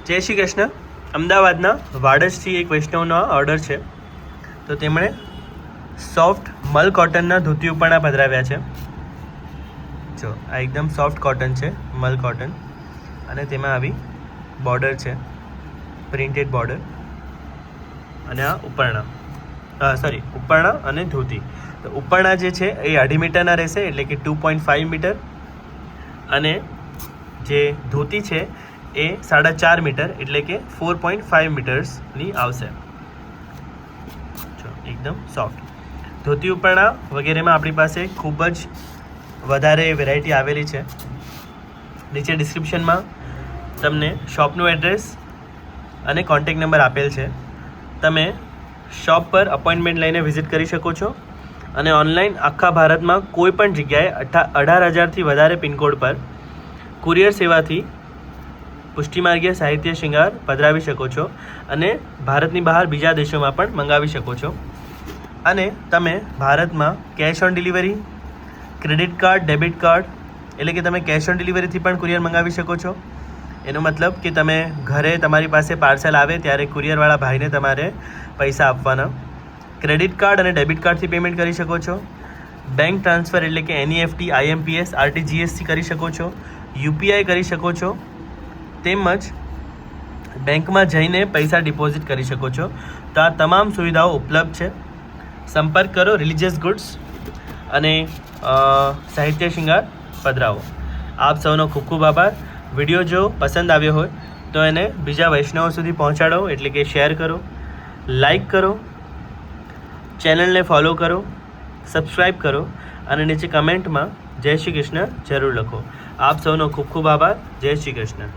જય શ્રી કૃષ્ણ. અમદાવાદના વાડજથી એક વૈષ્ણવનો ઓર્ડર છે, તો તેમણે સોફ્ટ મલ કોટનના ધોતી ઉપરના પધરાવ્યા છે. જો આ એકદમ સોફ્ટ કોટન છે, મલ કોટન, અને તેમાં આવી બોર્ડર છે, પ્રિન્ટેડ બોર્ડર, અને આ ઉપરણા અને ધોતી. તો ઉપરણા જે છે એ 2.5 મીટરના રહેશે, એટલે કે 2.5 મીટર, અને જે ધોતી છે એ 4.5 મીટર, એટલે કે 4.5 મીટર્સની આવશે. જો એકદમ સોફ્ટ ધોતી ઉપરણા વગેરેમાં આપણી પાસે ખૂબ જ વધારે વેરાયટી આવેલી છે. નીચે ડિસ્ક્રિપ્શનમાં તમને શોપનું એડ્રેસ અને કોન્ટેક્ટ નંબર આપેલ છે. તમે શોપ પર અપોઇન્ટમેન્ટ લઈને વિઝિટ કરી શકો છો, અને ઓનલાઈન આખા ભારતમાં કોઈ પણ જગ્યાએ 18,000થી વધારે પિનકોડ પર કુરિયર સેવાથી પુષ્ટિમાર્ગીય સાહિત્ય શૃંગાર પધરાવી શકો છો, અને ભારતની બહાર બીજા દેશોમાં પણ મંગાવી શકો છો. અને તમે ભારતમાં cash on delivery, credit card, debit card, એટલે કે તમે કેશ ઓન ડિલિવરીથી પણ કુરિયર મંગાવી શકો છો. એનો મતલબ કે તમે ઘરે તમારી પાસે પાર્સલ આવે ત્યારે કુરિયરવાળા ભાઈને તમારે પૈસા આપવાના. ક્રેડિટ કાર્ડ અને ડેબિટ કાર્ડથી પેમેન્ટ કરી શકો છો. બેંક ટ્રાન્સફર એટલે કે NEFT, IMPS, RTGSથી કરી શકો છો. UPI કરી શકો છો. તેમજ બેંકમાં જઈને પૈસા ડિપોઝિટ કરી શકો છો. તો આ તમામ સુવિધાઓ ઉપલબ્ધ છે. સંપર્ક કરો રિલિજિયસ ગુડ્સ અને સાહિત્ય શૃંગાર પધરાવો. આપ સૌનો ખૂબ ખૂબ આભાર. વિડીયો જો પસંદ આવ્યો હોય તો એને બીજા વૈષ્ણવો સુધી પહોંચાડો, એટલે કે શેર કરો, લાઈક કરો, ચેનલને ફોલો કરો, સબસ્ક્રાઈબ કરો, અને નીચે કમેન્ટમાં જય શ્રી કૃષ્ણ જરૂર લખો. આપ સૌનો ખૂબ ખૂબ આભાર. જય શ્રી કૃષ્ણ.